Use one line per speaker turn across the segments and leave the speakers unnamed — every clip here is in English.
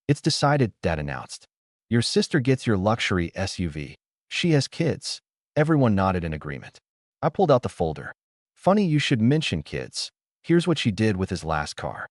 It's decided, Dad announced. Your sister gets your luxury SUV. She has kids. Everyone nodded in agreement. I pulled out the folder. Funny you should mention kids. Here's what she did with his last car.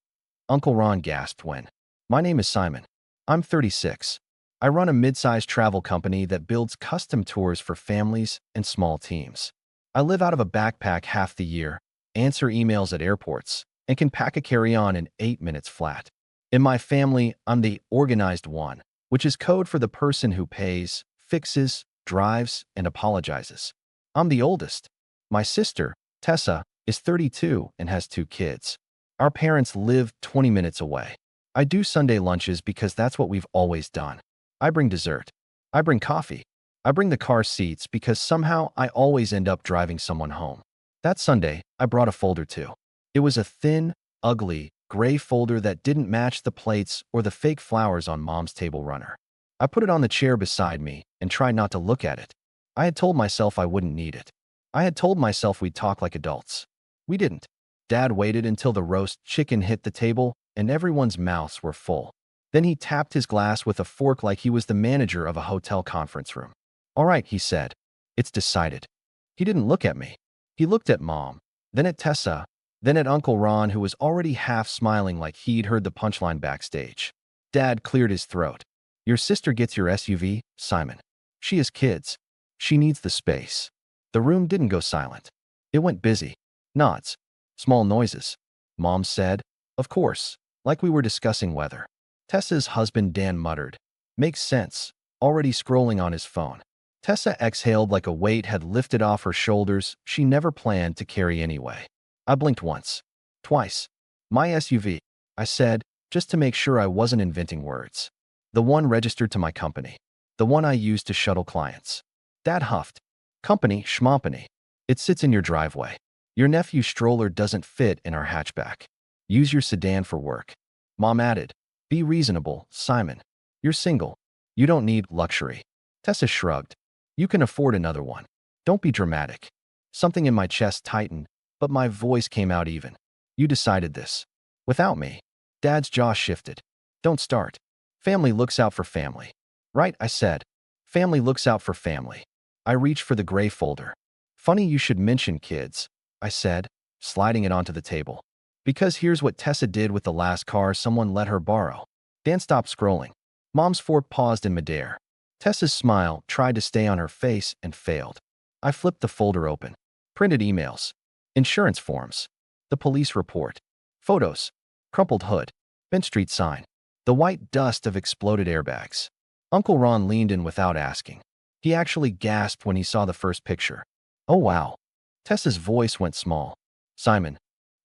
Uncle Ron gasped when. My name is Simon. I'm 36. I run a mid-sized travel company that builds custom tours for families and small teams. I live out of a backpack half the year, answer emails at airports, and can pack a carry-on in 8 minutes flat. In my family, I'm the organized one, which is code for the person who pays, fixes, drives, and apologizes. I'm the oldest. My sister, Tessa, is 32 and has 2 kids. Our parents live 20 minutes away. I do Sunday lunches because that's what we've always done. I bring dessert. I bring coffee. I bring the car seats because somehow I always end up driving someone home. That Sunday, I brought a folder too. It was a thin, ugly, gray folder that didn't match the plates or the fake flowers on Mom's table runner. I put it on the chair beside me and tried not to look at it. I had told myself I wouldn't need it. I had told myself we'd talk like adults. We didn't. Dad waited until the roast chicken hit the table and everyone's mouths were full. Then he tapped his glass with a fork like he was the manager of a hotel conference room. All right, he said. It's decided. He didn't look at me. He looked at Mom, then at Tessa, then at Uncle Ron, who was already half smiling like he'd heard the punchline backstage. Dad cleared his throat. Your sister gets your SUV, Simon. She has kids. She needs the space. The room didn't go silent. It went busy. Nods. Small noises. Mom said, of course, like we were discussing weather. Tessa's husband Dan muttered, makes sense, already scrolling on his phone. Tessa exhaled like a weight had lifted off her shoulders she never planned to carry anyway. I blinked once. Twice. My SUV, I said, just to make sure I wasn't inventing words. The one registered to my company. The one I used to shuttle clients. Dad huffed. Company, schmompany. It sits in your driveway. Your nephew's stroller doesn't fit in our hatchback. Use your sedan for work. Mom added, be reasonable, Simon. You're single. You don't need luxury. Tessa shrugged. You can afford another one. Don't be dramatic. Something in my chest tightened, but my voice came out even. You decided this. Without me. Dad's jaw shifted. Don't start. Family looks out for family. Right, I said. Family looks out for family. I reached for the gray folder. Funny you should mention kids, I said, sliding it onto the table. Because here's what Tessa did with the last car someone let her borrow. Dan stopped scrolling. Mom's fork paused in midair. Tessa's smile tried to stay on her face and failed. I flipped the folder open. Printed emails. Insurance forms. The police report. Photos. Crumpled hood. Bent Street sign. The white dust of exploded airbags. Uncle Ron leaned in without asking. He actually gasped when he saw the first picture. Oh wow. Tessa's voice went small. Simon.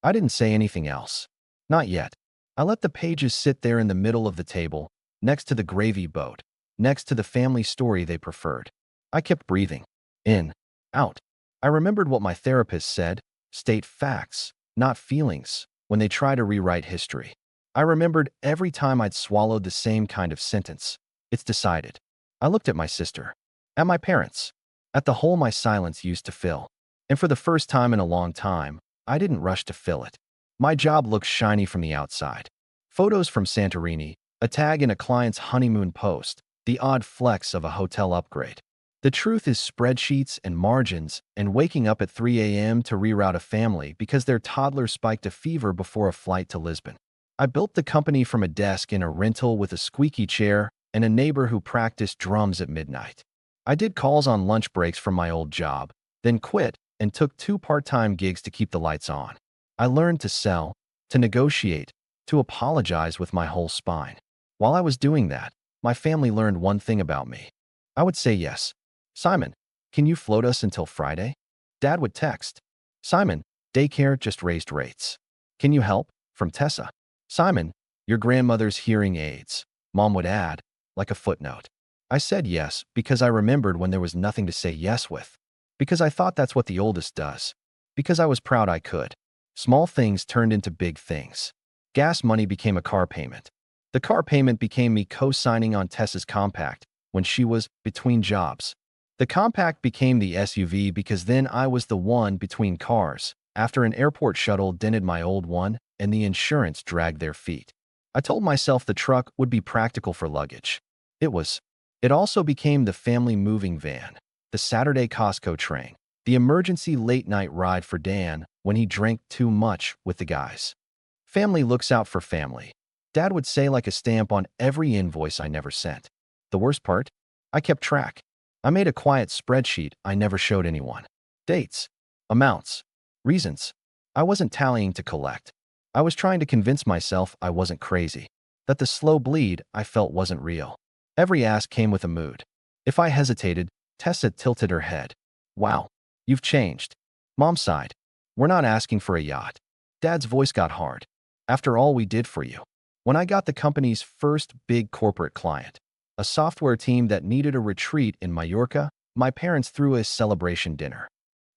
I didn't say anything else. Not yet. I let the pages sit there in the middle of the table, next to the gravy boat, next to the family story they preferred. I kept breathing. In. Out. I remembered what my therapist said, state facts, not feelings, when they try to rewrite history. I remembered every time I'd swallowed the same kind of sentence. It's decided. I looked at my sister. At my parents. At the hole my silence used to fill. And for the first time in a long time, I didn't rush to fill it. My job looked shiny from the outside. Photos from Santorini, a tag in a client's honeymoon post, the odd flex of a hotel upgrade. The truth is spreadsheets and margins and waking up at 3 a.m. to reroute a family because their toddler spiked a fever before a flight to Lisbon. I built the company from a desk in a rental with a squeaky chair and a neighbor who practiced drums at midnight. I did calls on lunch breaks from my old job, then quit and took 2 part-time gigs to keep the lights on. I learned to sell, to negotiate, to apologize with my whole spine. While I was doing that, my family learned one thing about me. I would say yes. Simon, can you float us until Friday? Dad would text. Simon, daycare just raised rates. Can you help? From Tessa. Simon, your grandmother's hearing aids. Mom would add, like a footnote. I said yes because I remembered when there was nothing to say yes with. Because I thought that's what the oldest does. Because I was proud I could. Small things turned into big things. Gas money became a car payment. The car payment became me co-signing on Tessa's Compact when she was between jobs. The Compact became the SUV because then I was the one between cars after an airport shuttle dented my old one and the insurance dragged their feet. I told myself the truck would be practical for luggage. It was. It also became the family moving van, the Saturday Costco train, the emergency late-night ride for Dan when he drank too much with the guys. Family looks out for family. Dad would say like a stamp on every invoice I never sent. The worst part? I kept track. I made a quiet spreadsheet I never showed anyone. Dates, amounts, reasons. I wasn't tallying to collect. I was trying to convince myself I wasn't crazy, that the slow bleed I felt wasn't real. Every ask came with a mood. If I hesitated, Tessa tilted her head. Wow, you've changed. Mom sighed. We're not asking for a yacht. Dad's voice got hard. After all we did for you. When I got the company's first big corporate client, a software team that needed a retreat in Mallorca, my parents threw a celebration dinner.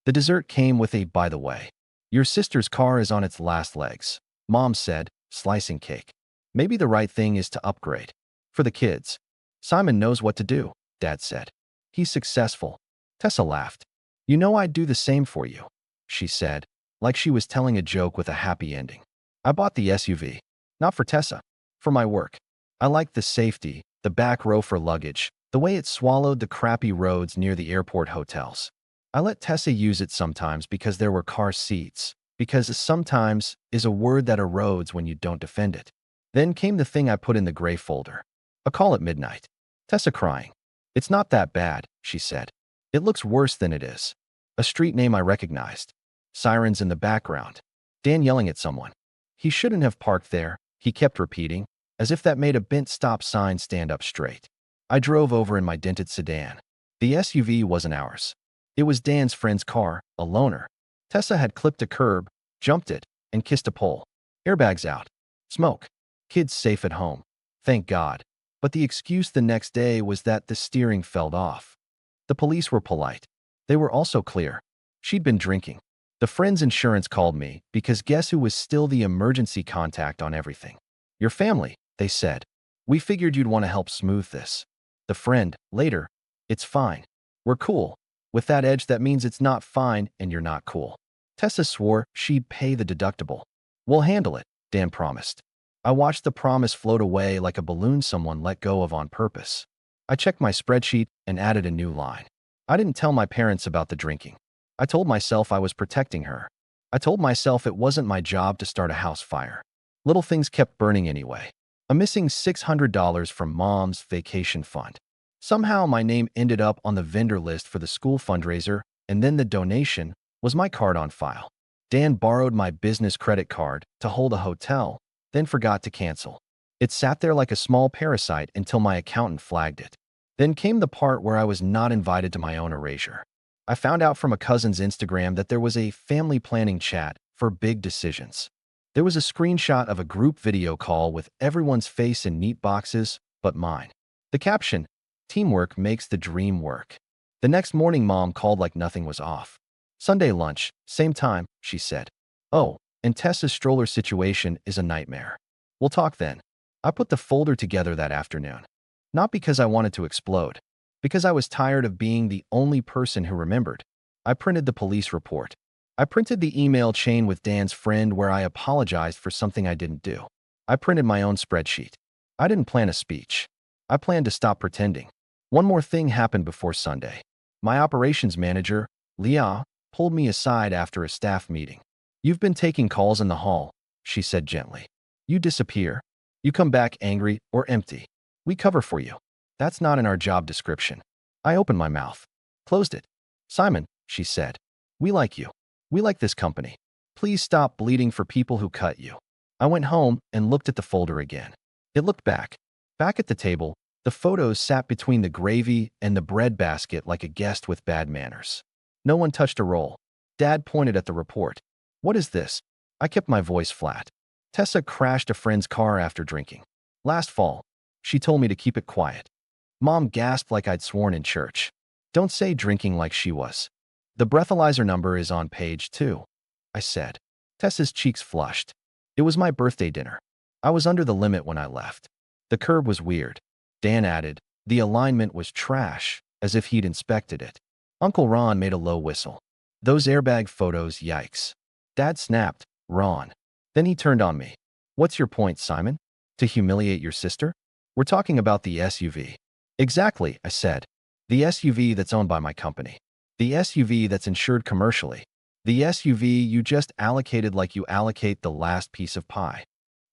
The dessert came with a by the way. Your sister's car is on its last legs, Mom said, slicing cake. Maybe the right thing is to upgrade. For the kids. Simon knows what to do, Dad said. He's successful. Tessa laughed. You know I'd do the same for you, she said, like she was telling a joke with a happy ending. I bought the SUV. Not for Tessa. For my work. I liked the safety, the back row for luggage, the way it swallowed the crappy roads near the airport hotels. I let Tessa use it sometimes because there were car seats, because sometimes is a word that erodes when you don't defend it. Then came the thing I put in the gray folder. A call at midnight. Tessa crying. It's not that bad, she said. It looks worse than it is. A street name I recognized. Sirens in the background. Dan yelling at someone. He shouldn't have parked there, he kept repeating, as if that made a bent stop sign stand up straight. I drove over in my dented sedan. The SUV wasn't ours. It was Dan's friend's car, a loaner. Tessa had clipped a curb, jumped it, and kissed a pole. Airbags out. Smoke. Kids safe at home. Thank God. But the excuse the next day was that the steering fell off. The police were polite. They were also clear. She'd been drinking. The friend's insurance called me because guess who was still the emergency contact on everything? Your family, they said. We figured you'd want to help smooth this. The friend, later, it's fine. We're cool. With that edge that means it's not fine and you're not cool. Tessa swore she'd pay the deductible. We'll handle it, Dan promised. I watched the promise float away like a balloon someone let go of on purpose. I checked my spreadsheet and added a new line. I didn't tell my parents about the drinking. I told myself I was protecting her. I told myself it wasn't my job to start a house fire. Little things kept burning anyway. A missing $600 from Mom's vacation fund. Somehow my name ended up on the vendor list for the school fundraiser, and then the donation was my card on file. Dan borrowed my business credit card to hold a hotel, then forgot to cancel. It sat there like a small parasite until my accountant flagged it. Then came the part where I was not invited to my own erasure. I found out from a cousin's Instagram that there was a family planning chat for big decisions. There was a screenshot of a group video call with everyone's face in neat boxes but mine. The caption, teamwork makes the dream work. The next morning Mom called like nothing was off. Sunday lunch, same time, she said. Oh, and Tessa's stroller situation is a nightmare. We'll talk then. I put the folder together that afternoon. Not because I wanted to explode. Because I was tired of being the only person who remembered. I printed the police report. I printed the email chain with Dan's friend where I apologized for something I didn't do. I printed my own spreadsheet. I didn't plan a speech. I planned to stop pretending. One more thing happened before Sunday. My operations manager, Leah, pulled me aside after a staff meeting. You've been taking calls in the hall, she said gently. You disappear. You come back angry or empty. We cover for you. That's not in our job description. I opened my mouth. Closed it. Simon, she said. We like you. We like this company. Please stop bleeding for people who cut you. I went home and looked at the folder again. It looked back. Back at the table, the photos sat between the gravy and the bread basket like a guest with bad manners. No one touched a roll. Dad pointed at the report. What is this? I kept my voice flat. Tessa crashed a friend's car after drinking. Last fall. She told me to keep it quiet. Mom gasped like I'd sworn in church. Don't say drinking like she was. The breathalyzer number is on page 2, I said. Tessa's cheeks flushed. It was my birthday dinner. I was under the limit when I left. The curb was weird. Dan added, the alignment was trash, as if he'd inspected it. Uncle Ron made a low whistle. Those airbag photos, yikes. Dad snapped, Ron. Then he turned on me. What's your point, Simon? To humiliate your sister? We're talking about the SUV. Exactly, I said. The SUV that's owned by my company. The SUV that's insured commercially. The SUV you just allocated like you allocate the last piece of pie.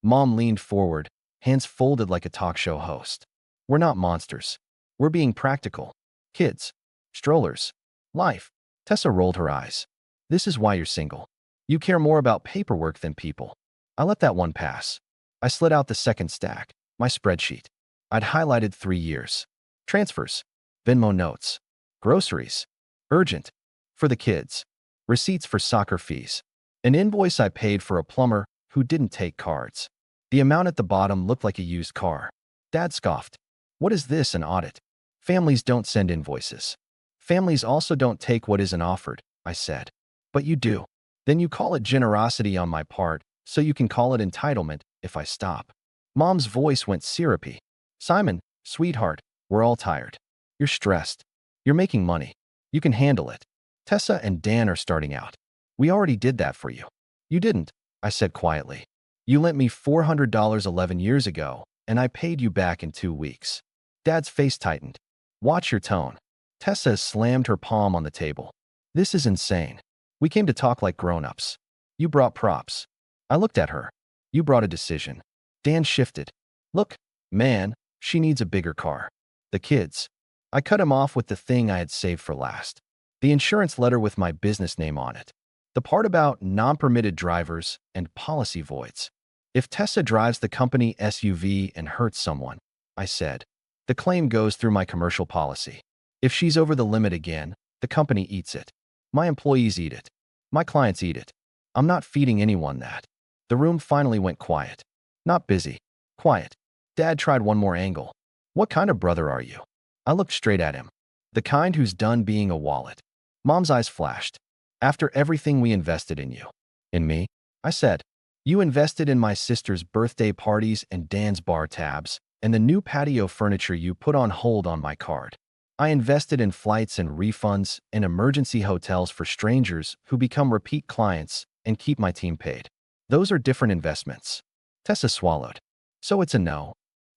Mom leaned forward, hands folded like a talk show host. We're not monsters. We're being practical. Kids. Strollers. Life. Tessa rolled her eyes. This is why you're single. You care more about paperwork than people. I let that one pass. I slid out the second stack, my spreadsheet. I'd highlighted 3 years. Transfers. Venmo notes. Groceries. Urgent. For the kids. Receipts for soccer fees. An invoice I paid for a plumber who didn't take cards. The amount at the bottom looked like a used car. Dad scoffed. What is this, an audit? Families don't send invoices. Families also don't take what isn't offered, I said. But you do. Then you call it generosity on my part, so you can call it entitlement if I stop. Mom's voice went syrupy. Simon, sweetheart, we're all tired. You're stressed. You're making money. You can handle it. Tessa and Dan are starting out. We already did that for you. You didn't, I said quietly. You lent me $400 11 years ago, and I paid you back in 2 weeks. Dad's face tightened. Watch your tone. Tessa slammed her palm on the table. This is insane. We came to talk like grown-ups. You brought props. I looked at her. You brought a decision. Dan shifted. Look, man, she needs a bigger car. The kids. I cut him off with the thing I had saved for last. The insurance letter with my business name on it. The part about non-permitted drivers and policy voids. If Tessa drives the company SUV and hurts someone, I said, the claim goes through my commercial policy. If she's over the limit again, the company eats it. My employees eat it. My clients eat it. I'm not feeding anyone that. The room finally went quiet. Not busy. Quiet. Dad tried one more angle. What kind of brother are you? I looked straight at him. The kind who's done being a wallet. Mom's eyes flashed. After everything we invested in you. In me? I said. You invested in my sister's birthday parties and Dan's bar tabs, and the new patio furniture you put on hold on my card. I invested in flights and refunds and emergency hotels for strangers who become repeat clients and keep my team paid. Those are different investments. Tessa swallowed. So it's a no.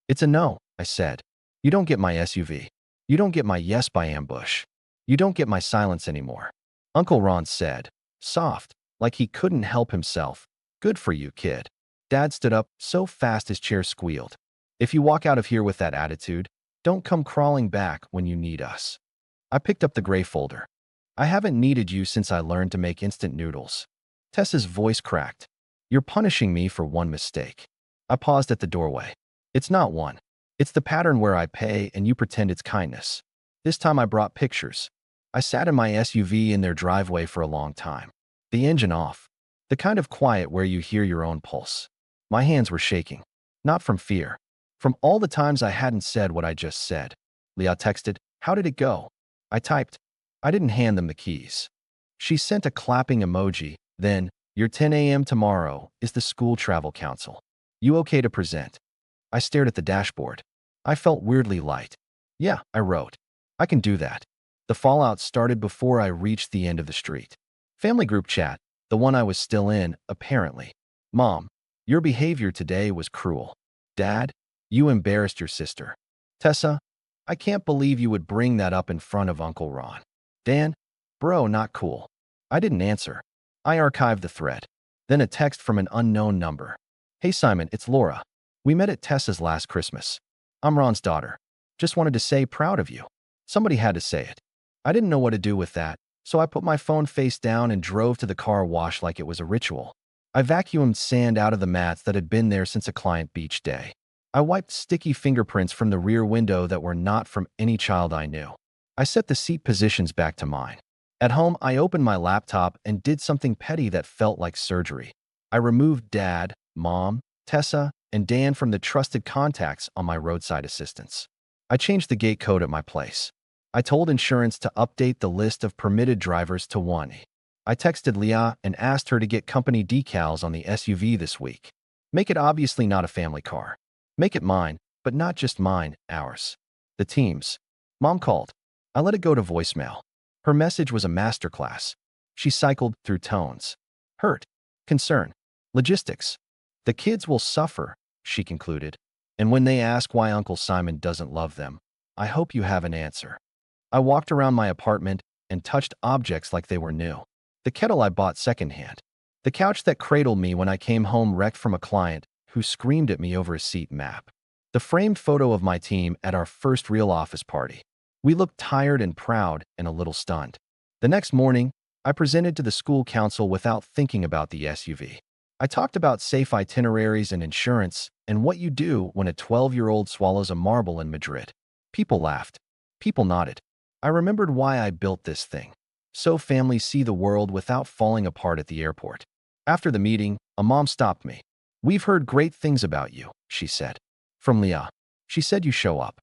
It's a no, I said. You don't get my SUV. You don't get my yes by ambush. You don't get my silence anymore. Uncle Ron said, soft, like he couldn't help himself. Good for you, kid. Dad stood up so fast his chair squealed. If you walk out of here with that attitude, don't come crawling back when you need us. I picked up the gray folder. I haven't needed you since I learned to make instant noodles. Tessa's voice cracked. You're punishing me for one mistake. I paused at the doorway. It's not one. It's the pattern where I pay and you pretend it's kindness. This time I brought pictures. I sat in my SUV in their driveway for a long time. The engine off. The kind of quiet where you hear your own pulse. My hands were shaking. Not from fear. From all the times I hadn't said what I just said. Leah texted, how did it go? I typed. I didn't hand them the keys. She sent a clapping emoji. Then, your 10 a.m. tomorrow is the school travel council. You okay to present? I stared at the dashboard. I felt weirdly light. Yeah, I wrote. I can do that. The fallout started before I reached the end of the street. Family group chat, the one I was still in, apparently. Mom, your behavior today was cruel. Dad, you embarrassed your sister. Tessa, I can't believe you would bring that up in front of Uncle Ron. Dan, bro, not cool. I didn't answer. I archived the thread. Then a text from an unknown number. Hey Simon, it's Laura. We met at Tessa's last Christmas. I'm Ron's daughter. Just wanted to say proud of you. Somebody had to say it. I didn't know what to do with that, so I put my phone face down and drove to the car wash like it was a ritual. I vacuumed sand out of the mats that had been there since a client beach day. I wiped sticky fingerprints from the rear window that were not from any child I knew. I set the seat positions back to mine. At home, I opened my laptop and did something petty that felt like surgery. I removed Dad, Mom, Tessa, and Dan from the trusted contacts on my roadside assistance. I changed the gate code at my place. I told insurance to update the list of permitted drivers to 1. I texted Leah and asked her to get company decals on the SUV this week. Make it obviously not a family car. Make it mine, but not just mine, ours. The team's. Mom called. I let it go to voicemail. Her message was a masterclass. She cycled through tones. Hurt. Concern. Logistics. The kids will suffer, she concluded. And when they ask why Uncle Simon doesn't love them, I hope you have an answer. I walked around my apartment and touched objects like they were new. The kettle I bought secondhand. The couch that cradled me when I came home wrecked from a client who screamed at me over a seat map. The framed photo of my team at our first real office party. We looked tired and proud and a little stunned. The next morning, I presented to the school council without thinking about the SUV. I talked about safe itineraries and insurance and what you do when a 12-year-old swallows a marble in Madrid. People laughed. People nodded. I remembered why I built this thing. So families see the world without falling apart at the airport. After the meeting, a mom stopped me. "We've heard great things about you," she said. "From Leah. She said you show up."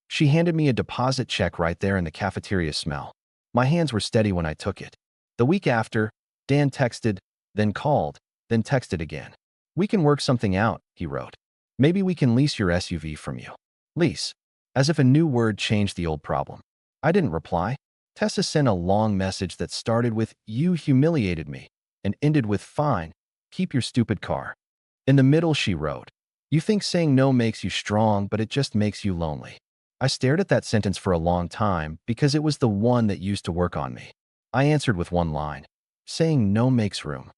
She handed me a deposit check right there in the cafeteria smell. My hands were steady when I took it. The week after, Dan texted, then called, then texted again. "We can work something out," he wrote. "Maybe we can lease your SUV from you." Lease. As if a new word changed the old problem. I didn't reply. Tessa sent a long message that started with, "You humiliated me," and ended with, "Fine, keep your stupid car." In the middle, she wrote, "You think saying no makes you strong, but it just makes you lonely." I stared at that sentence for a long time because it was the one that used to work on me. I answered with one line. "Saying no makes room."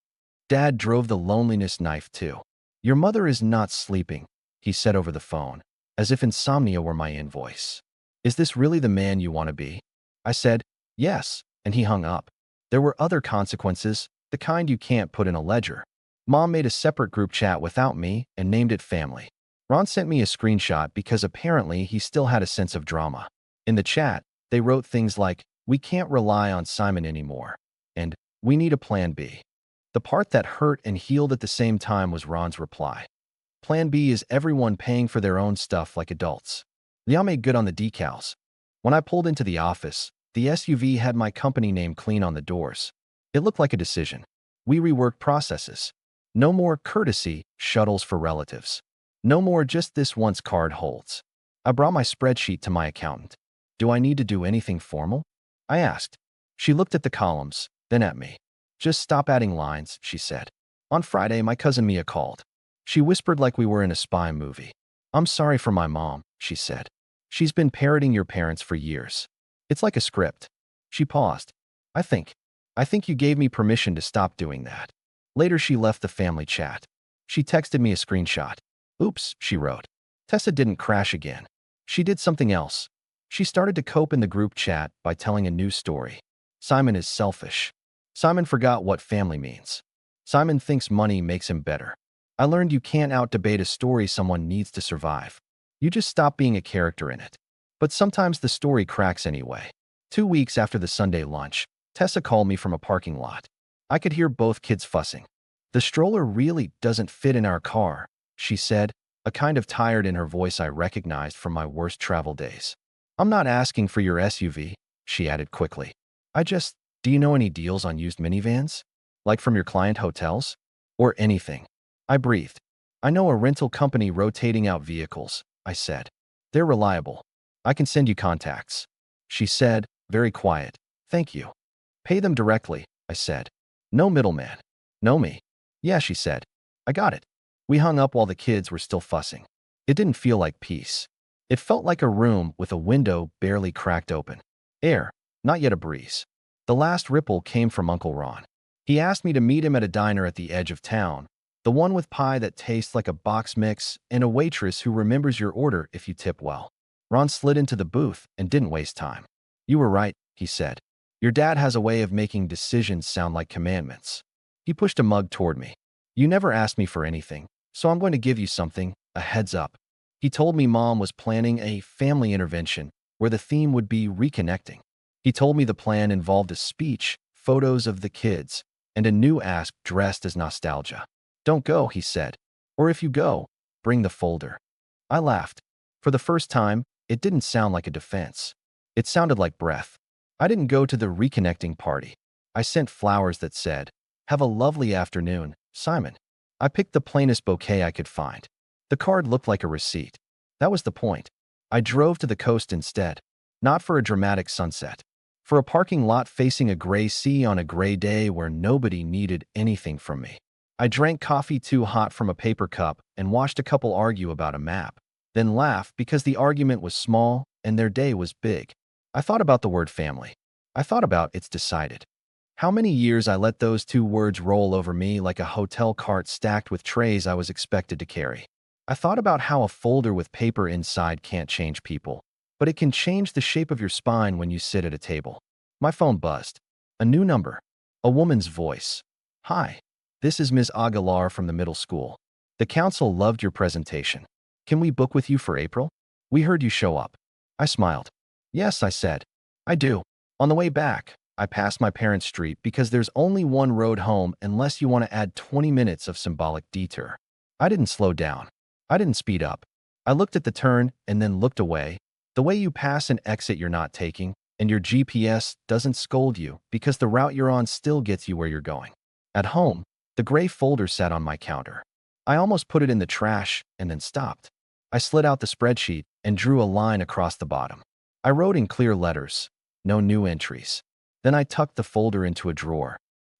Dad drove the loneliness knife too. "Your mother is not sleeping," he said over the phone, as if insomnia were my invoice. "Is this really the man you want to be?" I said, "Yes," and he hung up. There were other consequences, the kind you can't put in a ledger. Mom made a separate group chat without me and named it Family. Ron sent me a screenshot because apparently he still had a sense of drama. In the chat, they wrote things like, "We can't rely on Simon anymore," and "We need a plan B." The part that hurt and healed at the same time was Ron's reply. "Plan B is everyone paying for their own stuff like adults." Leah made good on the decals. When I pulled into the office, the SUV had my company name clean on the doors. It looked like a decision. We reworked processes. No more courtesy shuttles for relatives. No more just this once card holds. I brought my spreadsheet to my accountant. "Do I need to do anything formal?" I asked. She looked at the columns, then at me. "Just stop adding lines," she said. On Friday, my cousin Mia called. She whispered like we were in a spy movie. "I'm sorry for my mom," she said. "She's been parroting your parents for years. It's like a script." She paused. I think you gave me permission to stop doing that." Later, she left the family chat. She texted me a screenshot. "Oops," she wrote. Tessa didn't crash again. She did something else. She started to cope in the group chat by telling a new story. Simon is selfish. Simon forgot what family means. Simon thinks money makes him better. I learned you can't out-debate a story someone needs to survive. You just stop being a character in it. But sometimes the story cracks anyway. 2 weeks after the Sunday lunch, Tessa called me from a parking lot. I could hear both kids fussing. "The stroller really doesn't fit in our car," she said, a kind of tired in her voice I recognized from my worst travel days. "I'm not asking for your SUV," she added quickly. Do you know any deals on used minivans? Like from your client hotels? Or anything?" I breathed. "I know a rental company rotating out vehicles," I said. "They're reliable. I can send you contacts." She said, very quiet, "Thank you." "Pay them directly," I said. "No middleman." "Know me?" "Yeah," she said. "I got it." We hung up while the kids were still fussing. It didn't feel like peace. It felt like a room with a window barely cracked open. Air, not yet a breeze. The last ripple came from Uncle Ron. He asked me to meet him at a diner at the edge of town, the one with pie that tastes like a box mix and a waitress who remembers your order if you tip well. Ron slid into the booth and didn't waste time. "You were right," he said. "Your dad has a way of making decisions sound like commandments." He pushed a mug toward me. "You never asked me for anything, so I'm going to give you something, a heads up." He told me Mom was planning a family intervention where the theme would be reconnecting. He told me the plan involved a speech, photos of the kids, and a new ask dressed as nostalgia. "Don't go," he said. "Or if you go, bring the folder." I laughed. For the first time, it didn't sound like a defense. It sounded like breath. I didn't go to the reconnecting party. I sent flowers that said, "Have a lovely afternoon, Simon." I picked the plainest bouquet I could find. The card looked like a receipt. That was the point. I drove to the coast instead, not for a dramatic sunset. For a parking lot facing a gray sea on a gray day where nobody needed anything from me. I drank coffee too hot from a paper cup and watched a couple argue about a map, then laugh because the argument was small and their day was big. I thought about the word family. I thought about it's decided. How many years I let those two words roll over me like a hotel cart stacked with trays I was expected to carry. I thought about how a folder with paper inside can't change people, but it can change the shape of your spine when you sit at a table. My phone buzzed. A new number. A woman's voice. Hi. This is Ms. Aguilar from the middle school. The council loved your presentation. Can we book with you for April? We heard you show up. I smiled. Yes, I said. I do. On the way back, I passed my parents' street because there's only one road home unless you want to add 20 minutes of symbolic detour. I didn't slow down. I didn't speed up. I looked at the turn and then looked away. The way you pass an exit you're not taking, and your GPS doesn't scold you because the route you're on still gets you where you're going. At home, the gray folder sat on my counter. I almost put it in the trash and then stopped. I slid out the spreadsheet and drew a line across the bottom. I wrote in clear letters, no new entries. Then I tucked the folder into a drawer,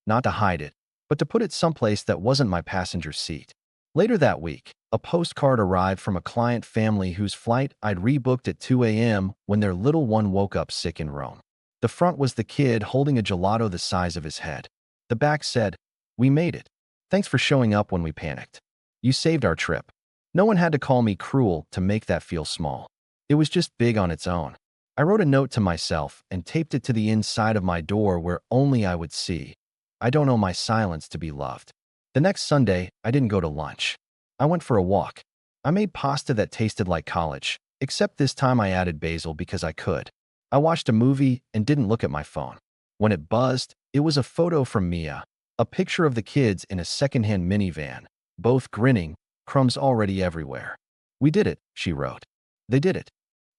not to hide it, but to put it someplace that wasn't my passenger seat. Later that week, a postcard arrived from a client family whose flight I'd rebooked at 2 a.m. when their little one woke up sick in Rome. The front was the kid holding a gelato the size of his head. The back said, "We made it. Thanks for showing up when we panicked. You saved our trip." No one had to call me cruel to make that feel small. It was just big on its own. I wrote a note to myself and taped it to the inside of my door where only I would see. I don't know my silence to be loved. The next Sunday, I didn't go to lunch. I went for a walk. I made pasta that tasted like college, except this time I added basil because I could. I watched a movie and didn't look at my phone. When it buzzed, it was a photo from Mia, a picture of the kids in a secondhand minivan, both grinning, crumbs already everywhere. "We did it," she wrote. "They did it."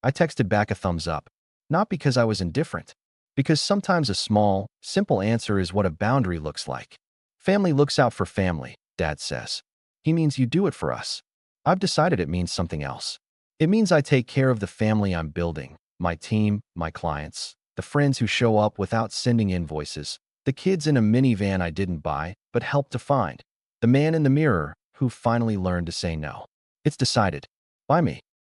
I texted back a thumbs up, not because I was indifferent, because sometimes a small, simple answer is what a boundary looks like. Family looks out for family, Dad says. He means you do it for us. I've decided it means something else. It means I take care of the family I'm building, my team, my clients, the friends who show up without sending invoices, the kids in a minivan I didn't buy but helped to find, the man in the mirror who finally learned to say no. It's decided. By me.